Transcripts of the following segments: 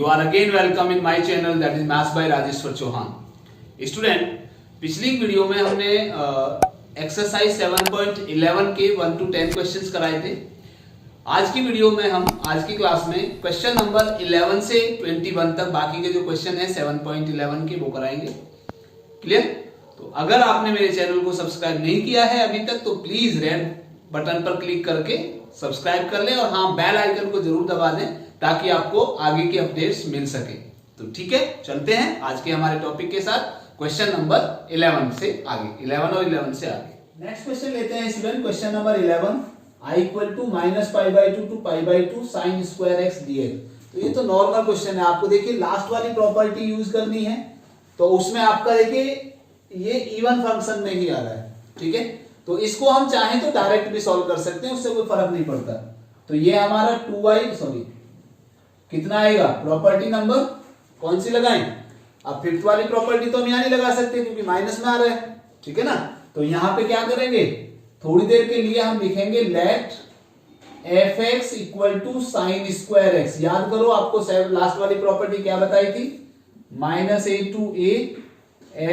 are again welcome in my channel that is Maths by Rajeshwar Chauhan। Student, पिछली video में हमने exercise 7.11 के 1 to 10 questions कराए थे। आज की वीडियो में हम आज की क्लास में क्वेश्चन नंबर 11 से 21 तक बाकी के जो क्वेश्चन है 7.11 के वो कराएंगे। क्लियर? तो अगर आपने मेरे चैनल को सब्सक्राइब नहीं किया है अभी तक तो प्लीज रेड बटन पर क्लिक करके सब्सक्राइब कर लें और हाँ बेल आइकन को जरूर दबा दें ताकि आपको आगे के अपडेट्स मिल सके। तो ठीक है, चलते हैं आज के हमारे टॉपिक के साथ क्वेश्चन नंबर 11 से आगे, 11 और 11 से आगे। नेक्स्ट क्वेश्चन लेते हैं student, question number 11, i equal to -π/2 to π/2 sin square x dx। तो ये तो नॉर्मल क्वेश्चन है, आपको देखिए लास्ट वाली प्रॉपर्टी यूज करनी है। तो उसमें आपका देखिए ये इवन फंक्शन में ही आ रहा है, ठीक है। तो इसको हम चाहें तो डायरेक्ट भी सॉल्व कर सकते हैं, उससे कोई फर्क नहीं पड़ता। तो ये हमारा 2y कितना आएगा, प्रॉपर्टी नंबर कौन सी लगाएं। अब फिफ्थ वाली प्रॉपर्टी तो हम यहां नहीं लगा सकते क्योंकि माइनस में आ रहा है, ठीक है ना। तो यहां पे क्या करेंगे, थोड़ी देर के लिए हम लिखेंगे let fx equal to sine square x। याद करो आपको लास्ट वाली प्रॉपर्टी क्या बताई थी, -a to a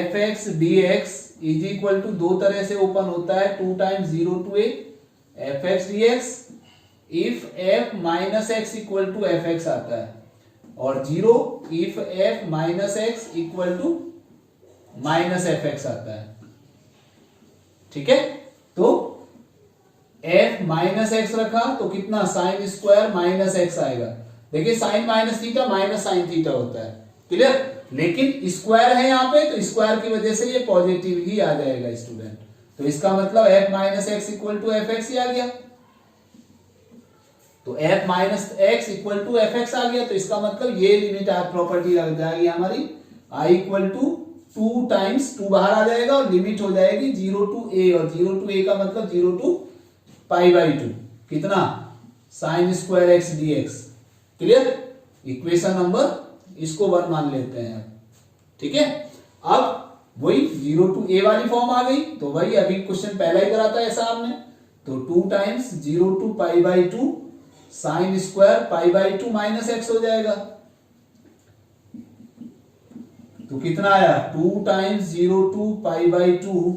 fx dx is equal to दो तरह से ओपन होता है, 2 times 0 to a fx dx if f minus x equal to fx आता है, और 0 if f minus x equal to minus fx आता है, ठीक है। तो f माइनस x रखा तो कितना साइन स्क्वायर माइनस x आएगा। देखिए sine minus theta minus sine theta होता है, क्लियर। लेकिन स्क्वायर है यहाँ पे तो स्क्वायर की वजह से ये पॉजिटिव ही आ जाएगा स्टूडेंट। तो इसका मतलब f minus x equal to f x ही आ गया। तो f minus x equal to f x आ गया, तो इसका मतलब ये लिमिट प्रॉपर्टी लग जाएगी हमारी i इक्वल टू 2 times 2 बाहर आ जाएगा और लिमिट हो जाएगी 0 to a, और 0 to a का मतलब 0 to π/2 कितना sign square x dx। Clear? Equation number इसको 1 मान लेते हैं, ठीक है। अब वही 0 to a वाली फॉर्म आ गई, तो वही अभी क्वेश्चन पहला ही करा था ऐसा हमने। तो 2 times 0 to π/2 sine square π/2 minus x हो जाएगा। तो कितना आया, 2 times 0 to π/2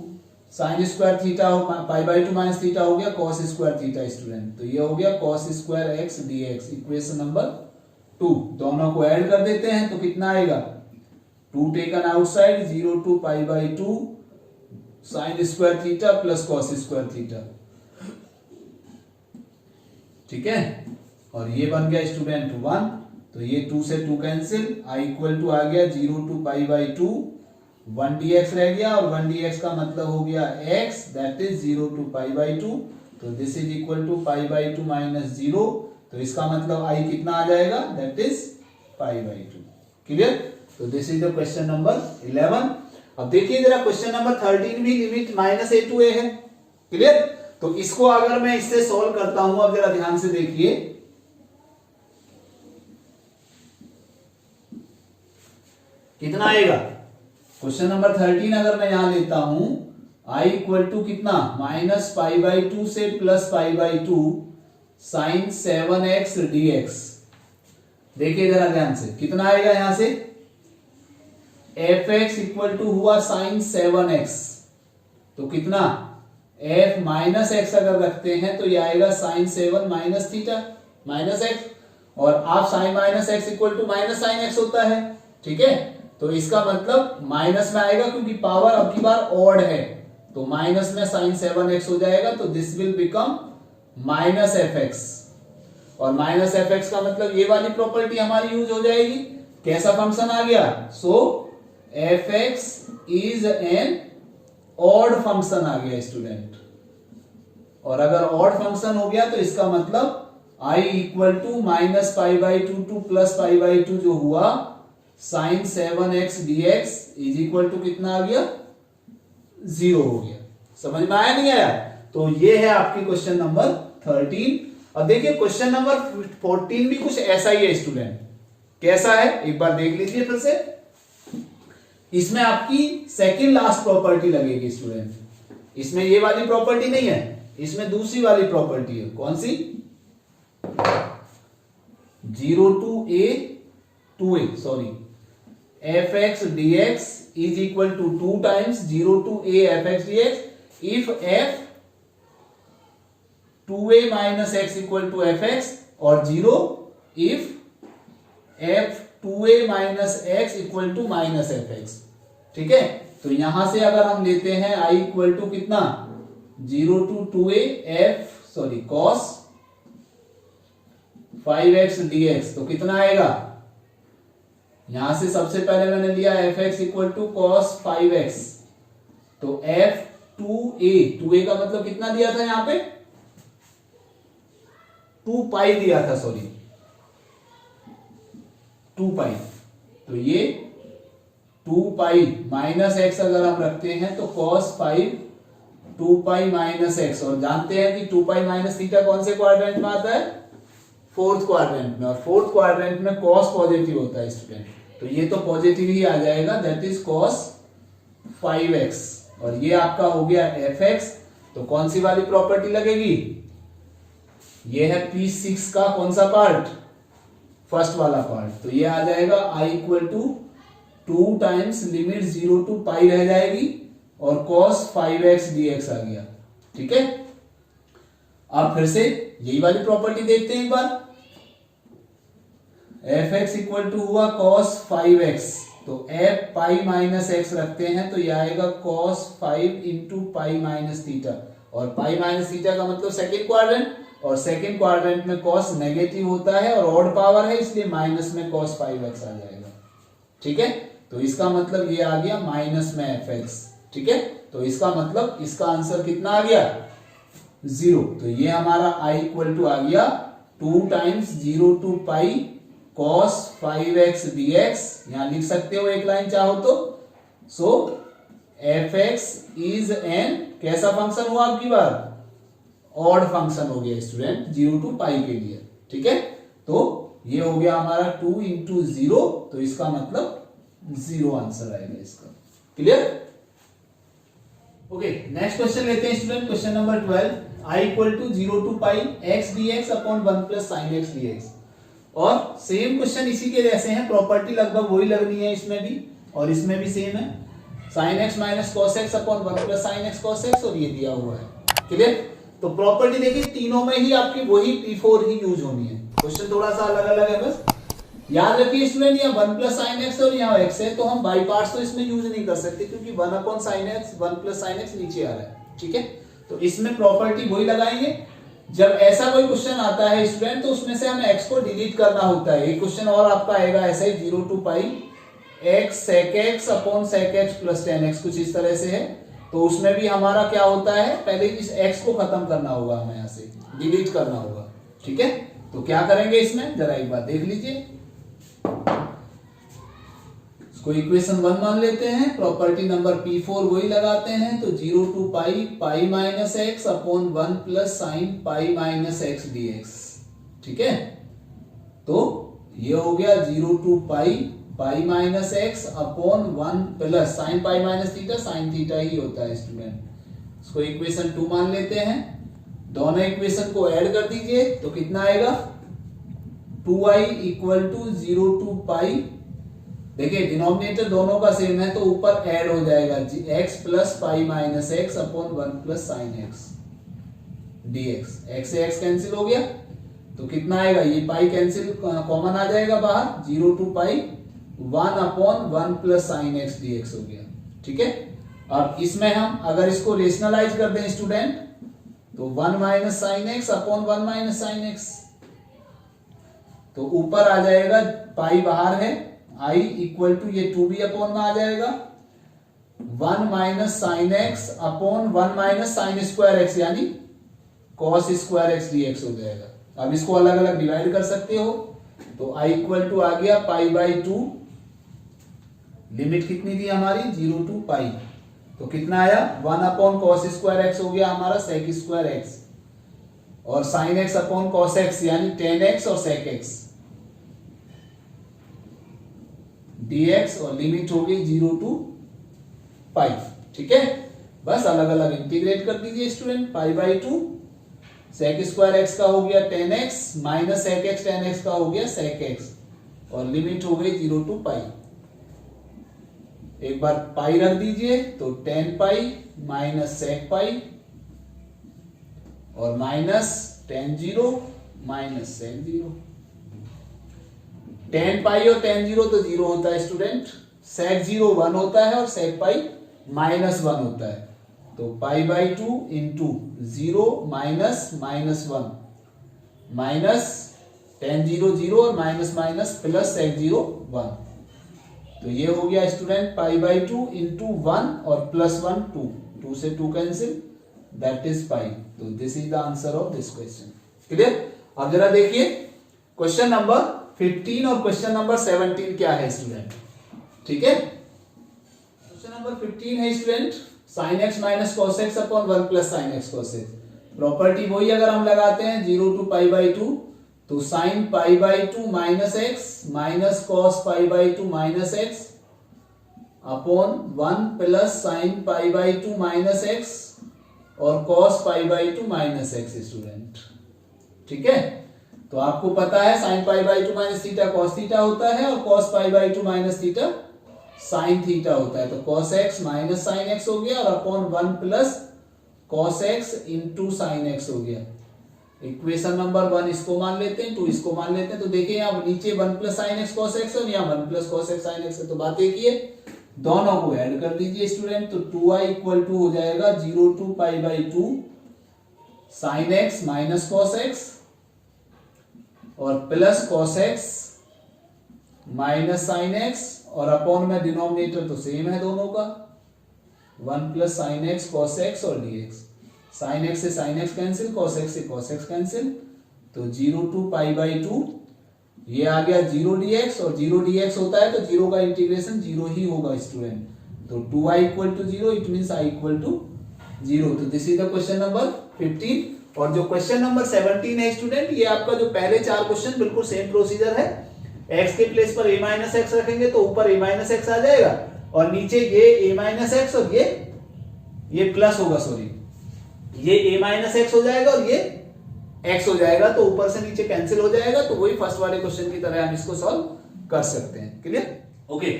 sine square theta π/2 minus theta हो गया cos स्क्वायर थीटा स्टूडेंट। तो ये हो गया cos square x dx, equation number 2। दोनों को ऐड कर देते हैं तो कितना आएगा, 2 taken outside 0 to π/2 sine square theta plus cos square theta, ठीक है। और ये बन गया स्टूडेंट 1, तो ये 2 से 2 कैंसिल, i इक्वल टू आ गया 0 to π/2 1 dx रह गया, और 1 dx का मतलब हो गया x दैट इज 0 to π/2। तो this is equal to π/2 minus 0, तो इसका मतलब i कितना आ जाएगा, दैट इज π/2। क्लियर? तो this is the question number 11। अब देखिए जरा क्वेश्चन नंबर 13 भी लिमिट -a to a है, क्लियर। तो इसको अगर मैं इससे सॉल्व करता हूं, अब जरा ध्यान से देखिए, कितना आएगा क्वेश्चन नंबर 13 अगर मैं यहां लेता हूं, i इक्वल टू कितना -π/2 से +π/2 साइन 7x dx। देखिए जरा ध्यान से कितना आएगा, यहां से fx इक्वल टू हुआ साइन 7x, तो कितना f माइनस एक्स अगर रखते हैं तो ये आएगा sine 7 minus theta minus x, और आप sine minus x equal to minus sine x होता है, ठीक है। तो इसका मतलब माइनस में आएगा क्योंकि पावर अब की बार ऑड है, तो माइनस में साइन 7x हो जाएगा, तो this will become minus fx, और माइनस fx का मतलब ये वाली प्रॉपर्टी हमारी यूज हो जाएगी। कैसा फंक्शन आ गया, so fx is an odd function आ गया स्टूडेंट, और अगर ऑड फंक्शन हो गया तो इसका मतलब i इक्वल टू -π/2 टू +π/2 जो हुआ sine 7x dx is equal to कितना आ गया, 0 हो गया। समझ में आया नहीं आया? तो ये है आपकी क्वेश्चन नंबर 13। अब देखिए क्वेश्चन नंबर 14 भी कुछ ऐसा ही है स्टूडेंट। कैसा है एक बार देख लीजिए फिर से। इसमें आपकी सेकंड लास्ट प्रॉपर्टी लगेगी स्टूडेंट, इसमें ये वाली प्रॉपर्टी नहीं है, इसमें दूसरी वाली प्रॉपर्टी है। कौन सी, 0 to a 2a sorry f x d x is equal to 2 times 0 to a f x d x if f 2a minus x equal to f x और 0 if f 2a minus x equal to minus f x. ठीक है, तो यहां से अगर हम लेते हैं i इक्वल टू कितना 0 to 2a F sorry cos 5x dx तो कितना आएगा, यहां से सबसे पहले मैंने लिया f x equal to cos 5x तो एफ 2a का मतलब कितना दिया था यहां पे 2 पाई दिया था सॉरी 2 पाई, तो ये 2 पाई माइनस एक्स अगर हम रखते हैं तो cos 5 2 पाई माइनस एक्स, और जानते हैं कि 2 पाई माइनस थीटा कौन से क्वाड्रेंट में आता है, फोर्थ क्वाड्रेंट में, और फोर्थ क्वाड्रेंट में cos पॉजिटिव होता है स्टूडेंट, तो ये तो पॉजिटिव ही आ जाएगा, दैट इज cos 5x, और ये आपका हो गया fx। तो कौन सी वाली प्रॉपर्टी लगेगी, ये है P6 का कौन सा पार्ट, फर्स्ट वाला पार्ट, तो ये आ जाएगा i equal to 2 times limit 0 to pi रह जाएगी और cos 5x dx आ गया। ठीक है, अब फिर से यही वाली प्रॉपर्टी देखते हैं एक बार, एफ एक्स इक्वल टू हुआ cos 5x, तो एफ पाई माइनस एक्स रखते हैं तो यह आएगा cos 5 into pi minus theta, और पाई माइनस थीटा का मतलब सेकेंड क्वाड्रेंट, और सेकेंड क्वाड्रेंट में cos नेगेटिव होता है और ऑड पावर है इसलिए माइनस में cos 5x आ जाएगा। ठीक है, तो इसका मतलब ये आ गया माइनस में fx। ठीक है, तो इसका मतलब इसका आंसर कितना आ गया 0, तो ये हमारा i इक्वल टू आ गया 2 times 0 to pi cos 5x dx, यहां लिख सकते हो एक लाइन चाहो तो, सो fx इज एन कैसा फंक्शन हुआ आपकी बार, ऑड फंक्शन हो गया स्टूडेंट 0 to पाई के लिए। ठीक है, तो ये हो गया हमारा 2 इंटू 0, तो इसका मतलब 0 आंसर आएगा इसका। क्लियर, ओके नेक्स्ट क्वेश्चन लेते हैं student, question number 12, i equal to 0 to pi x dx upon 1 plus sine x dx, और सेम क्वेश्चन इसी के जैसे हैं, प्रॉपर्टी लगभग वही लगनी है इसमें भी और इसमें भी सेम है, sign x minus cos x upon 1 plus sine x cos x, और ये दिया हुआ है। क्लियर, तो प्रॉपर्टी देखिए तीनों में ही आपकी वही P4 ही यूज होनी है, क्वेश्चन थोड़ा सा अलग अलग है, बस याद रखिए स्टूडेंट, यहाँ 1 प्लस साइन एक्स और यहाँ x है, तो हम बाई पार्ट्स तो इसमें यूज नहीं कर सकते क्योंकि 1 upon sine x 1 plus sine x नीचे आ रहा है। ठीक है, तो इसमें प्रॉपर्टी वही लगाएंगे। जब ऐसा कोई क्वेश्चन आता है स्टूडेंट तो उसमें से हमें x को डिलीट करना होता है। एक क्वेश्चन और आपका आएगा ऐसा ही 0 to pi x sec x upon sec x plus 10x, कुछ इस तरह से है, तो उसमें भी हमारा क्या होता है, पहले इस x को खत्म करना होगा, हमें यहाँ से डिलीट करना होगा। ठीक है, तो क्या करेंगे इसमें जरा एक बार देख लीजिए, इसको इक्वेशन 1 मान लेते हैं, प्रॉपर्टी नंबर P4 वही लगाते हैं, तो 0 to pi pi minus x upon 1 plus sine pi minus x dx। ठीक है, तो ये हो गया 0 to pi pi minus x upon 1 plus sine pi minus theta, sine theta ही होता है स्टूडेंट, इसको इक्वेशन 2 मान लेते हैं, दोनों इक्वेशन को ऐड कर दीजिए तो कितना आएगा 2i इक्वल टू 0 to पाई, देखिए डिनोमिनेटर दोनों का सेम है तो ऊपर ऐड हो जाएगा x plus pi minus x upon 1 plus sine x dx, x से x कैंसिल हो गया तो कितना आएगा, ये पाई कैंसिल कॉमन आ जाएगा बाहर, 0 to pi 1 upon 1 plus sine x dx हो गया। ठीक है, अब इसमें हम अगर इसको रेशनलाइज कर दें स्टूडेंट तो 1 minus sine x upon 1 minus sine x, तो ऊपर आ जाएगा पाई बाहर है, i इक्वल टू ये 2b अपॉन में आ जाएगा 1 minus sine x upon 1 minus sign square x यानी कॉस स्क्वायर एक्स dx हो जाएगा। अब इसको अलग अलग डिवाइड कर सकते हो, तो i इक्वल टू आ गया पाई बाई 2, लिमिट कितनी थी हमारी 0 to पाई, तो कितना आया 1 अपॉन कॉस स्क्वायर एक्स हो गया हमारा सेक स्क्वायर एक्स, और sign x upon cos x यानी टेन एक्स और सेक एक्स dx, और लिमिट हो गई 0 to पाई। ठीक है, बस अलग अलग इंटीग्रेट कर दीजिए student, pi by 2 sec square x का हो गया 10x minus sec x 10x का हो गया सेक एक्स, और लिमिट हो गई 0 टू पाई। एक बार पाई रख दीजिए तो 10 पाई माइनस सेक पाई और माइनस tan 0 माइनस सेक 0। 10 पाई और tan 0 तो 0 होता है स्टूडेंट, सेक 0 1 होता है और सेक पाई माइनस 1 होता है। तो पाई by 2 into 0 minus minus 1 minus tan 0 0 और माइनस माइनस प्लस सेक 0 1। तो ये हो गया स्टूडेंट पाई बाई 2 इंटू 1 और प्लस 1 2, 2 से 2 कैंसिल, दैट इज पाई। तो this is the answer of this question. Clear? अब जरा देखिए क्वेश्चन नंबर 15 और क्वेश्चन नंबर 17 क्या है स्टूडेंट। ठीक है, क्वेश्चन नंबर 15 है student sin x minus cos x upon 1 plus sine x cos x. Property वही अगर हम लगाते हैं 0 टू पाई बाई 2, तो sine pi by 2 minus x minus cos pi by 2 minus x upon 1 plus sine pi by 2 minus x और cos pi by 2 minus x student. ठीक है, तो आपको पता है sine pi by 2 minus theta cos theta होता है और cos pi by 2 minus theta sine theta होता है। तो cos x minus sine x हो गया और upon 1 plus cos x into sine x हो गया। इक्वेशन नंबर 1 इसको मान लेते हैं, 2 इसको मान लेते हैं। तो देखिए यहाँ नीचे 1 plus sine x cos x और यहाँ 1 plus cos x sign x है। तो बात एक ही है, दोनों को ऐड कर दीजिए स्टूडेंट। तो 2i इक्वल टू हो जाएगा 0 to pi by 2 sine x minus cos x और plus cos x minus sine x और अपॉन में डिनोमिनेटर तो सेम है दोनों का, 1 plus sine x cos x और dx। साइन एक्स से sine x cancel, cos x से कॉस एक्स कैंसिल। तो 0 टू पाई बाई 2 ये आ गया 0 dx और 0 dx होता है तो 0 का इंटीग्रेशन 0 ही होगा स्टूडेंट। तो 2i equal to 0 it means i equal to 0। तो this is the question number 15। और जो क्वेश्चन नंबर 17 है स्टूडेंट, ये आपका जो पहले 4 क्वेश्चन बिल्कुल सेम प्रोसीजर है। x के प्लेस पर a माइनस एक्स रखेंगे तो ऊपर a माइनस एक्स आ जाएगा और नीचे ये a माइनस एक्स और ये प्लस होगा, सॉरी ये a माइनस एक्स हो जाएगा और ये x हो जाएगा। तो ऊपर से नीचे कैंसिल हो जाएगा। तो वही फर्स्ट वाले क्वेश्चन की तरह हम इसको सॉल्व कर सकते हैं। क्लियर? ओके,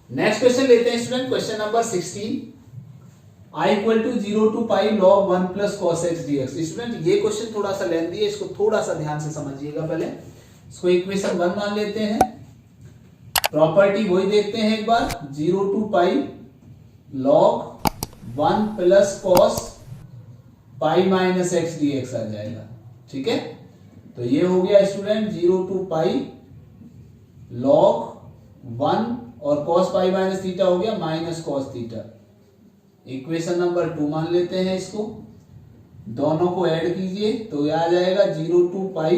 नेक्स्ट क्वेश्चन लेते हैं student, question number 16। i equal to 0 to pi log 1 plus cos x dx। Student ये क्वेश्चन थोड़ा सा लेंथी है, इसको थोड़ा सा ध्यान से समझिएगा। पहले इसको इक्वेशन 1 मान लेते हैं, प्रॉपर्टी वही देखते हैं एक बार, 0 to pi log 1 plus cos pi minus x dx आ जाएगा। ठीक है, तो ये हो गया स्टूडेंट 0 टू पाई लॉग 1 और कॉस पाई माइनस थीटा हो गया minus cos theta. Equation number 2 मान लेते हैं इसको, दोनों को ऐड कीजिए तो यह आ जाएगा 0 to pi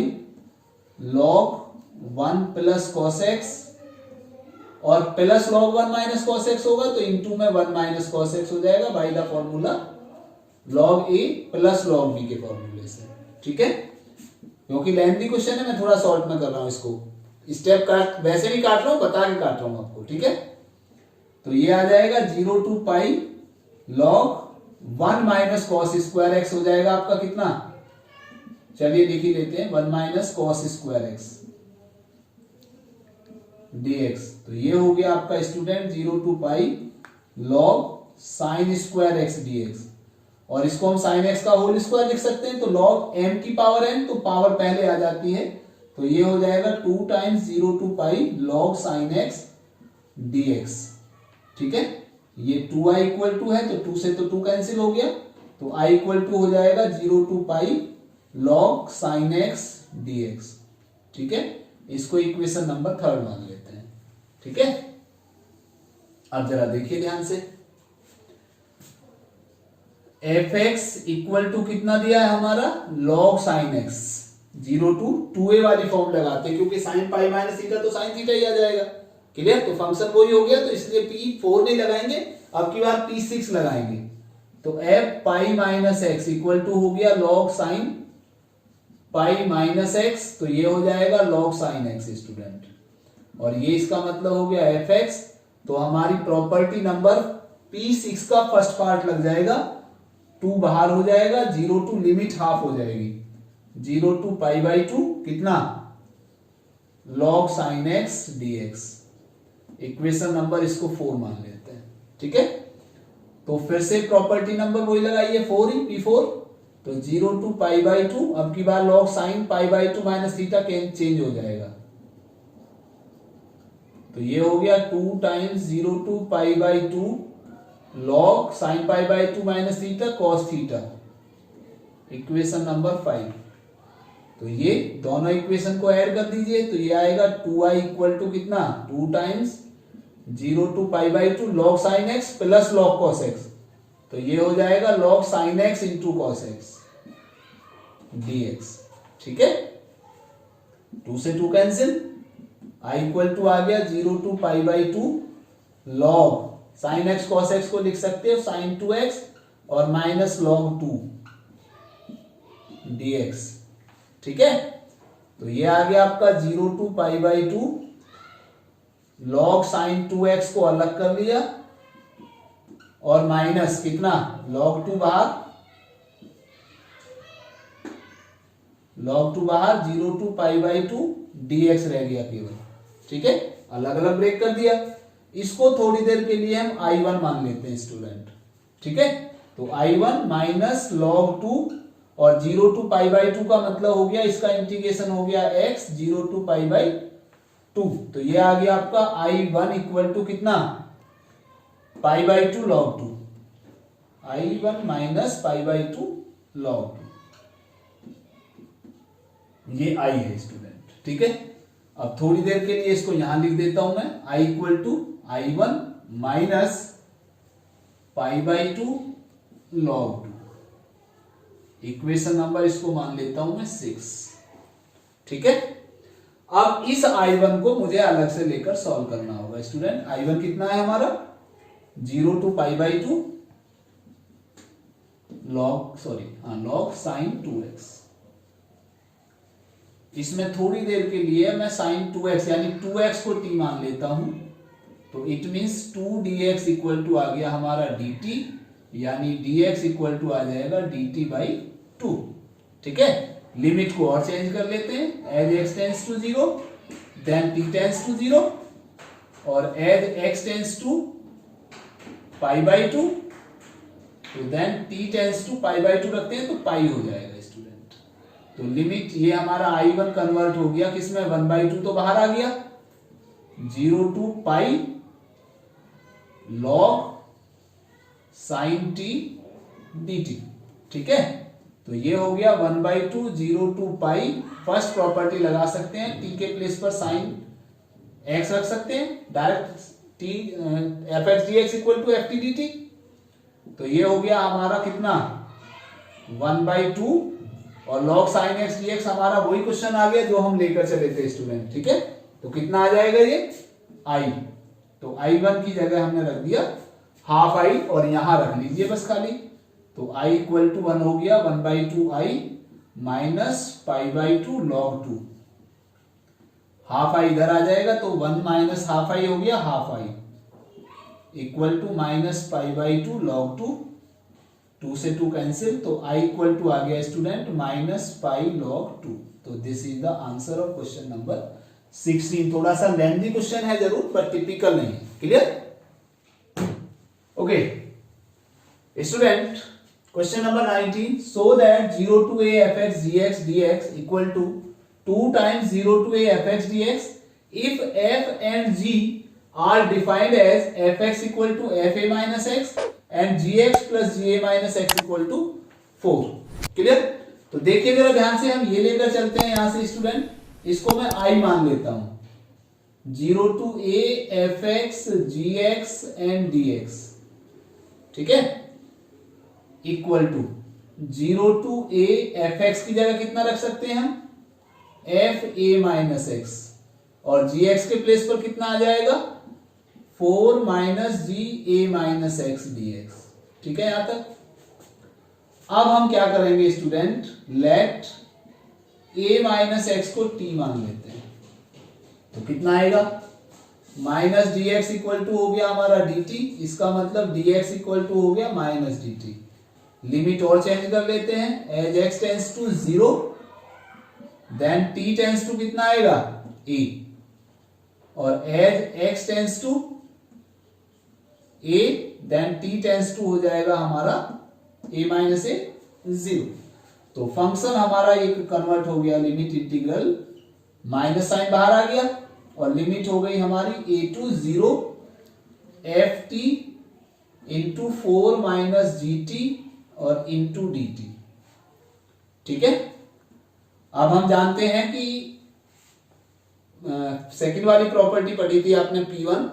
log 1 plus cos x और plus log 1 minus cos x होगा तो इंटू में 1 माइनस कॉस एक्स हो जाएगा by the formula log a plus log b के फॉर्मूले से। ठीक है, क्योंकि लेंथी क्वेश्चन है मैं थोड़ा शॉर्ट में कर रहा हूं इसको, स्टेप काट वैसे भी काट रहा हूं, बता के काट रहा हूं आपको। ठीक है, तो ये आ जाएगा 0 to pi log 1 minus cos square x हो जाएगा आपका कितना, चलिए लिख ही लेते हैं 1 minus cos square x dx। तो ये हो गया आपका student 0 to pi log sine square x dx और इसको हम साइन एक्स का होल स्क्वायर लिख सकते हैं। तो लॉग m की पावर n, तो पावर पहले आ जाती है, तो ये हो जाएगा 2 times 0 to pi log sine x dx। ठीक है, ये 2i इक्वल टू है तो 2 से तो 2 कैंसिल हो गया, तो i इक्वल टू हो जाएगा 0 to pi log sine x dx। ठीक है, इसको इक्वेशन नंबर 3 मान लेते हैं। ठीक है, अब जरा देखिए ध्यान से, एफ एक्स इक्वल टू कितना दिया है हमारा log sine x, 0 to 2a वाली फॉर्म लगाते हैं क्योंकि साइन पाई माइनस थीटा तो साइन थीटा ही आ जाएगा। क्लियर, तो फंक्शन वही हो गया, तो इसलिए p4 नहीं लगाएंगे, अब की बार p6 लगाएंगे। तो f pi minus x equal to हो गया log sine pi minus x, तो ये हो जाएगा लॉग साइन एक्स स्टूडेंट, और ये इसका मतलब हो गया एफ एक्स। तो हमारी प्रॉपर्टी नंबर p6 का फर्स्ट पार्ट लग जाएगा, 2 बाहर हो जाएगा, 0 टू लिमिट हाफ हो जाएगी, 0 टू पाई बाई 2 कितना log sin x dx। Equation number इसको 4 मान लेते हैं, ठीक है। तो फिर से प्रॉपर्टी नंबर वही लगाइए 4 ही P4। तो 0 to π/2, अब की बार log sin π/2 minus theta change हो जाएगा, तो ये हो गया 2 times 0 to π/2 log sin π/2 minus theta cos theta, equation number 5। तो ये दोनों इक्वेशन को ऐड कर दीजिए, तो ये आएगा 2i इक्वल टू कितना, 2 times 0 to π/2 log sin x plus log cos x, तो ये हो जाएगा log sin x into cos x dx, ठीक है। 2 से 2 कैंसिल, i इक्वल टू आ गया 0 to π/2 log sin x cos x को लिख सकते हो sin 2x और माइनस log 2 dx, ठीक है। तो ये आ गया आपका 0 to π/2 log sin 2x को अलग कर लिया और माइनस कितना log 2 बाहर, log 2 बाहर 0 to π/2 dx रह गया केवल, ठीक है। अलग अलग ब्रेक कर दिया। इसको थोड़ी देर के लिए हम I1 मान लेते हैं स्टूडेंट, ठीक है। तो I1 माइनस log 2 और 0 to π/2 का मतलब हो गया, इसका इंटीग्रेशन हो गया x 0 to π/2, तो ये आ गया आपका I1 इक्वल टू कितना π/2 log 2, I1 माइनस π/2 log 2, ये I है स्टूडेंट, ठीक है। अब थोड़ी देर के लिए इसको यहां लिख देता हूं मैं, I equal to I1 minus π/2 log 2, equation number इसको मान लेता हूं मैं 6, ठीक है। अब इस I1 को मुझे अलग से लेकर सॉल्व करना होगा स्टूडेंट। I1 कितना है हमारा 0 to π/2 log sin 2x। इसमें थोड़ी देर के लिए मैं sin 2x यानी 2x को t मान लेता हूं, तो it means 2 dx equal to आ गया हमारा dt, यानी dx इक्वल टू आ जाएगा dt/2, ठीक है। लिमिट को और चेंज कर लेते हैं, as x tends to 0 then t tends to 0 और एज x टेंस टू π/2 तो देन t टेंस टू π/2 रखते हैं तो पाई हो जाएगा स्टूडेंट। तो लिमिट ये हमारा I1 कन्वर्ट हो गया किसमें, 1/2 तो बाहर आ गया, 0 to π log sin t dt, ठीक है। तो ये हो गया 1/2 0 to π, फर्स्ट प्रॉपर्टी लगा सकते हैं, t के प्लेस पर sin x रख सकते हैं, direct t fx dx equal to ft dt। तो ये हो गया हमारा कितना 1/2 और log sin x dx हमारा वही क्वेश्चन आ गया जो हम लेकर चले थे स्टूडेंट, ठीक है। तो कितना आ जाएगा ये I, तो I1 की जगह हमने रख दिया हाफ I और यहां रख लीजिए बस खाली, तो I इक्वल टू 1 हो गया 1/2 I minus π/2 log 2, half I इधर आ जाएगा तो 1 माइनस हाफ I हो गया half I equal to minus π/2 log 2, 2 से 2 कैंसिल, तो I इक्वल टू आ गया स्टूडेंट माइनस π log 2। तो this is the answer of question number 16। थोड़ा सा लेंथी क्वेश्चन है जरूर, पर टिपिकल नहीं है। Clear? Okay student, question number 19, so that 0 to a fx dx equal to 2 times 0 to a fx dx if f and g are defined as fx equal to fa minus x and gx plus ga minus x equal to 4। Clear? तो देखिए जरा ध्यान से, हम ये लेकर चलते हैं यहां से स्टूडेंट, इसको मैं I मान लेता हूं 0 to a fx gx and dx, ठीक है, equal to 0 to a fx की जगह कितना रख सकते हैं हम fa माइनस x और gx के प्लेस पर कितना आ जाएगा 4 minus ga minus x dx, ठीक है यहां तक। अब हम क्या करेंगे student, let a minus x को t मान लेते हैं, तो कितना आएगा माइनस dx इक्वल टू हो गया हमारा dt, इसका मतलब dx इक्वल टू हो गया माइनस dt। लिमिट और चेंज कर लेते हैं, as x tends to 0 then t tends to कितना आएगा a, और as x tends to a then t tends to हो जाएगा हमारा a माइनस ए 0। तो फंक्शन हमारा एक कन्वर्ट हो गया लिमिट इंटीग्रल, माइनस साइन बाहर आ गया और लिमिट हो गई हमारी a to 0 f t into 4 minus g t और इंटू डी टी। ठीक है, अब हम जानते हैं कि सेकंड वाली प्रॉपर्टी पढ़ी थी आपने P1,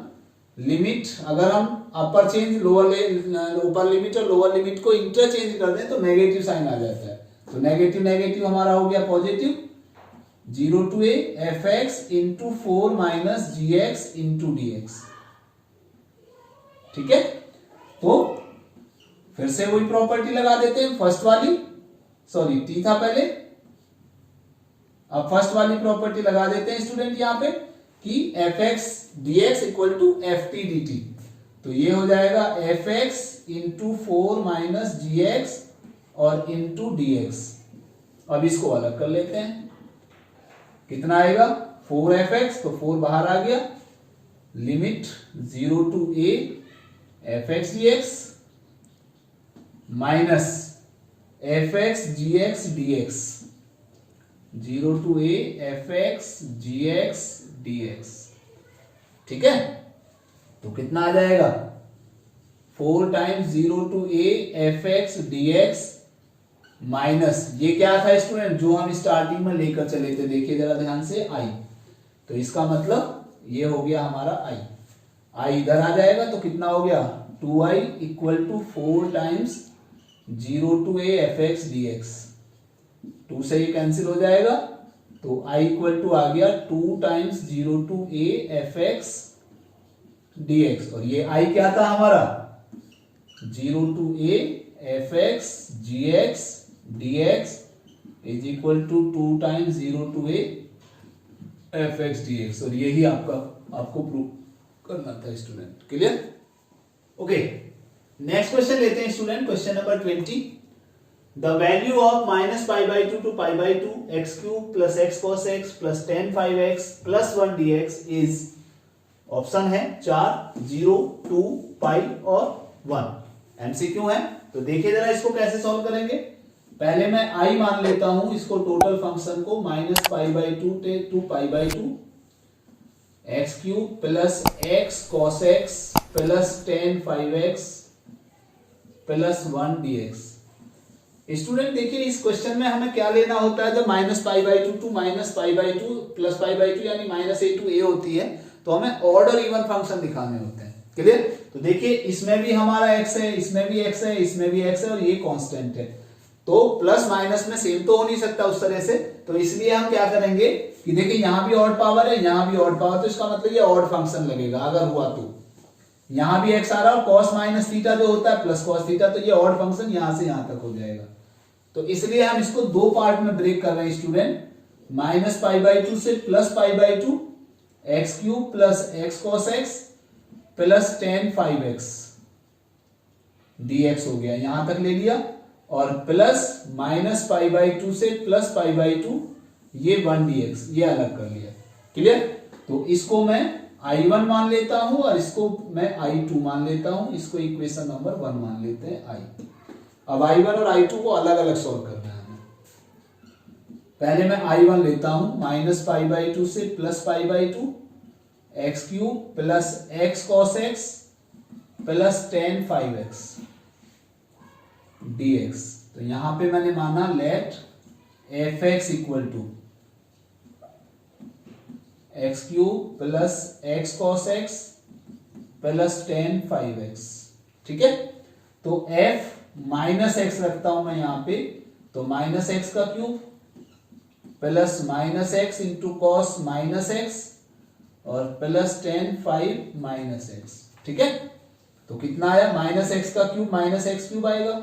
लिमिट अगर हम अपर चेंज ऊपर लिमिट और लोअर लिमिट को इंटरचेंज कर दें तो नेगेटिव साइन आ जाता है। तो नेगेटिव नेगेटिव हमारा हो गया positive, 0 to a f x into 4 minus g x into d x. ठीक है, तो फिर से वही प्रॉपर्टी लगा देते हैं, फर्स्ट वाली, सॉरी टी था पहले, अब फर्स्ट वाली प्रॉपर्टी लगा देते हैं स्टूडेंट यहां पे कि f x d x equal to f t d t. तो ये हो जाएगा f x into 4 minus g x और इंटू डी एक्स। अब इसको अलग कर लेते हैं, कितना आएगा 4f(x), तो 4 बाहर आ गया, limit 0 to a f x d x minus f x g x d x, 0 to a f x g x d x. ठीक है, तो कितना आ जाएगा 4 times 0 to a f x d x minus, ये क्या था स्टूडेंट जो हम स्टार्टिंग में लेकर चले थे, देखिए जरा ध्यान से, i। तो इसका मतलब ये हो गया हमारा i इधर आ जाएगा तो कितना हो गया 2i equal to 4 times 0 to a f x d x, 2 से ये कैंसिल हो जाएगा तो i इक्वल टू आ गया 2 times 0 to a f x d x, और ये i क्या था हमारा 0 to a f x g x d x is equal to 2 times 0 to a f x d x, और यही आपको प्रूव करना था student. Clear? Okay, next question लेते हैं student, question number 20। The value of minus pi by 2 to pi by 2 x cube plus x cos x plus ten 5x plus 1 dx is, option है 4, 0, 2, पाई और 1। MCQ है, तो देखिए जरा इसको कैसे सॉल्व करेंगे। पहले मैं i मान लेता हूं इसको, टोटल फंक्शन को, minus pi by 2 to pi by 2 x cube plus x cos x plus ten 5x plus 1 dx। Student देखिए इस क्वेश्चन में हमें क्या लेना होता है, जब minus pi by 2 to minus pi by 2 plus pi by 2 यानी माइनस a टू a होती है, तो हमें ऑड और इवन फंक्शन दिखाने होते हैं। क्लियर? तो देखिए इसमें भी हमारा x है, इसमें भी x है, इसमें भी x है और ये कांस्टेंट है, तो प्लस माइनस में सेम तो हो नहीं सकता उस तरह से, तो इसलिए हम क्या करेंगे कि देखिए यहां भी ऑड पावर है, यहां भी ऑड पावर, तो इसका मतलब ये ऑड फंक्शन लगेगा अगर हुआ तो। यहां भी x आ रहा है, कॉस माइनस थीटा जो होता है प्लस कॉस थीटा, तो ये ऑड फंक्शन यहां से यहां तक हो जाएगा। तो इसलिए हम इसको दो पार्ट में ब्रेक कर रहे हैं स्टूडेंट, माइनस पाई बाई 2 से plus pi by 2 x cube plus x cos x plus ten 5x dx हो गया, यहां तक ले लिया, और प्लस माइनस पाई बाई 2 से प्लस पाई बाई 2 ये 1 dx, ये अलग कर लिया। क्लियर? तो इसको मैं i1 मान लेता हूं और इसको मैं i2 मान लेता हूं, इसको इक्वेशन नंबर 1 मान लेते हैं i। अब i1 और i2 को अलग अलग सॉल्व करना है हमें। पहले मैं i1 लेता हूं, माइनस पाई बाई 2 से plus pi by 2 x cube plus x cos x plus ten 5x dx। तो यहां पे मैंने माना let f x equal to x cube plus x cos x plus ten 5x। ठीक है, तो f माइनस एक्स रखता हूं मैं यहां पे, तो माइनस एक्स का cube plus minus x into cos minus x और प्लस टेन 5 माइनस एक्स। ठीक है, तो कितना आया, माइनस एक्स का क्यूब माइनस एक्स क्यूब आएगा,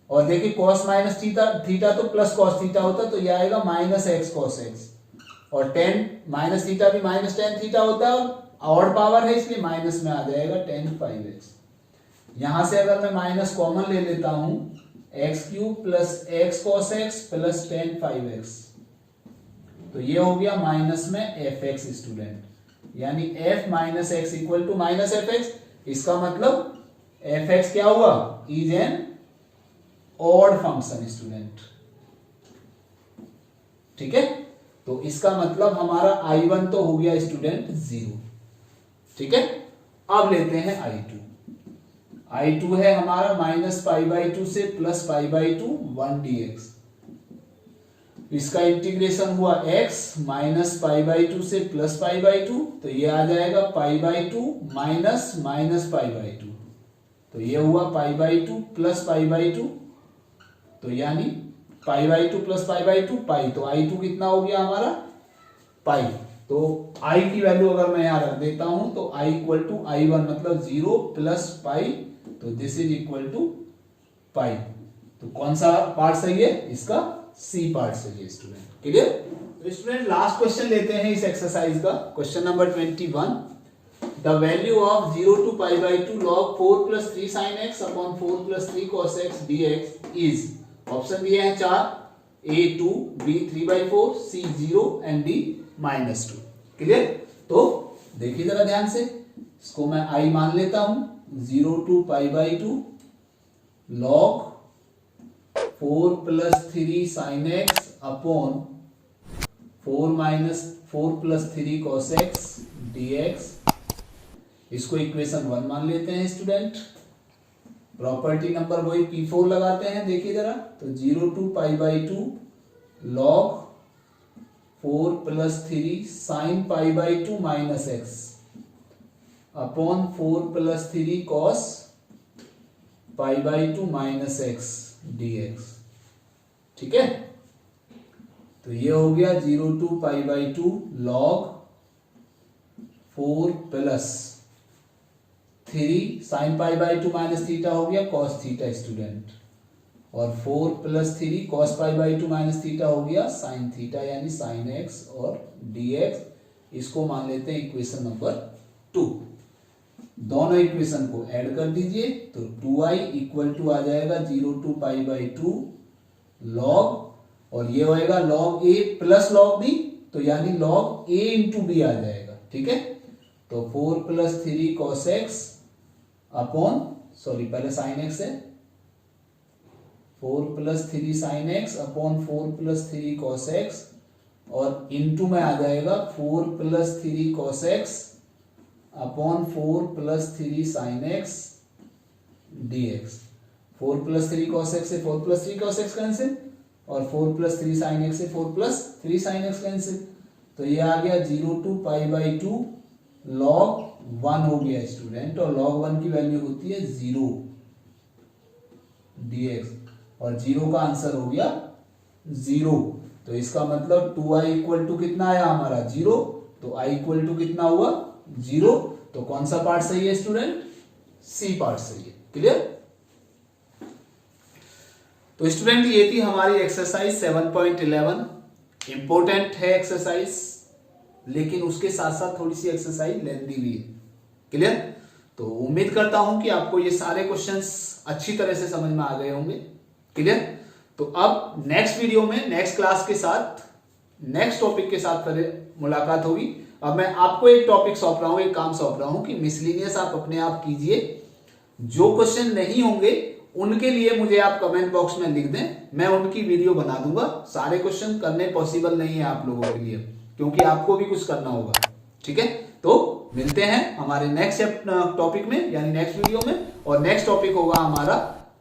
और देखिए कॉस माइनस थीटा तो प्लस कॉस थीटा होता, तो ये आएगा माइनस एक्स कॉस एक्स, और टेन माइनस थीटा भी माइनस टेन थीटा होता है और ऑड पावर है इसलिए माइनस में आ जाएगा टेन 5x। यहां से अगर मैं माइनस कॉमन ले लेता हूं, x cube plus x cos x plus ten 5x, तो ये हो गया माइनस में एफ एक्स स्टूडेंट, यानी f minus x equal to minus f x. इसका मतलब एफ एक्स क्या हुआ, is an odd function student. ठीक है, तो इसका मतलब हमारा I1 तो हो गया स्टूडेंट 0। ठीक है, अब लेते हैं I2। I2 है हमारा माइनस पाई बाई टू से plus pi by two 1 dx। इसका इंटीग्रेशन हुआ x minus pi by two से प्लस पाई बाई टू, तो ये आ जाएगा pi by two minus minus pi by two, तो ये हुआ pi by two plus pi by two, तो यानी pi by two plus pi by two pi, तो I2 कितना हो गया हमारा पाई। तो I की वैल्यू अगर मैं यहां रख देता हूं तो I इक्वल टू I1 मतलब 0 प्लस पाई, तो this is equal to pi. तो कौन सा पार्ट सही है, इसका सी पार्ट सही है स्टूडेंट। क्लियर। तो स्टूडेंट लास्ट क्वेश्चन लेते हैं इस एक्सरसाइज का, question number 21। The value of 0 to pi by two log 4 plus 3 sin x upon 4 plus 3 cos x dx is, option दिए हैं 4, A 2, B 3/4, C 0 and D -2। क्लियर। तो देखिए जरा ध्यान से, इसको मैं I मान लेता हूं, 0 to pi by two log 4 plus 3 sin x upon 4 plus 3 cos x dx। इसको इक्वेशन 1 मान लेते हैं स्टूडेंट। प्रॉपर्टी नंबर वही P4 लगाते हैं, देखिए जरा, तो 0 to pi by two log 4 plus 3 sine pi by two minus x upon 4 plus 3 cos pi by two minus x dx। ठीक है, तो ये हो गया 0 to pi by two log 4 plus 3 sine pi by two minus theta हो गया cos theta student, और 4 plus 3 cos pi by two minus theta हो गया साइन थीटा, यानी साइन एक्स और dx। इसको मान लेते हैं इक्वेशन नंबर 2। दोनों इक्वेशन को ऐड कर दीजिए, तो 2i इक्वल टू आ जाएगा 0 to pi by two log, और ये होएगा log a plus log b, तो यानी log a इंटू b आ जाएगा। ठीक है, तो 4 plus 3 cos x upon, sorry पहले साइन एक्स है, 4 plus 3 sine x upon 4 plus 3 cos x, और इंटू में आ जाएगा 4 plus 3 cos x upon 4 plus 3 sine x dx। 4 plus 3 cos x से 4 प्लस 3 cos x कैंसिल, और 4 प्लस 3 साइन एक्स से 4 plus 3 sine x cancel, तो ये आ गया 0 to pi by two log 1 हो गया स्टूडेंट, और log 1 की वैल्यू होती है 0 dx, और 0 का आंसर हो गया 0। तो इसका मतलब 2i इक्वल टू कितना आया हमारा 0, तो i इक्वल टू कितना हुआ 0। तो कौन सा पार्ट सही है स्टूडेंट, सी पार्ट सही है। क्लियर। तो स्टूडेंट ये थी हमारी एक्सरसाइज 7.11। इंपॉर्टेंट है एक्सरसाइज, लेकिन उसके साथ साथ थोड़ी सी एक्सरसाइज लेंथी भी है। क्लियर। तो उम्मीद करता हूं कि आपको ये सारे क्वेश्चंस अच्छी तरह से समझ में आ गए होंगे। क्लियर। तो अब नेक्स्ट वीडियो में नेक्स्ट क्लास के साथ नेक्स्ट टॉपिक के साथ मुलाकात होगी। अब मैं आपको एक टॉपिक सौंप रहा हूं, एक काम सौंप रहा हूं कि मिसलिनियस आप अपने आप कीजिए। जो क्वेश्चन नहीं होंगे उनके लिए मुझे आप कमेंट बॉक्स में लिख दें, मैं उनकी वीडियो बना दूंगा। सारे क्वेश्चन करने पॉसिबल नहीं है आप लोगों के लिए, क्योंकि आपको भी कुछ करना होगा। ठीक है, तो मिलते हैं हमारे नेक्स्ट टॉपिक में, यानी नेक्स्ट वीडियो में। और नेक्स्ट टॉपिक होगा हमारा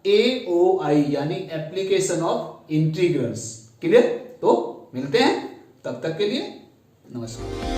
AOI, यानी एप्लीकेशन ऑफ इंटीग्रल्स। क्लियर। तो मिलते हैं, तब तक के लिए नमस्कार।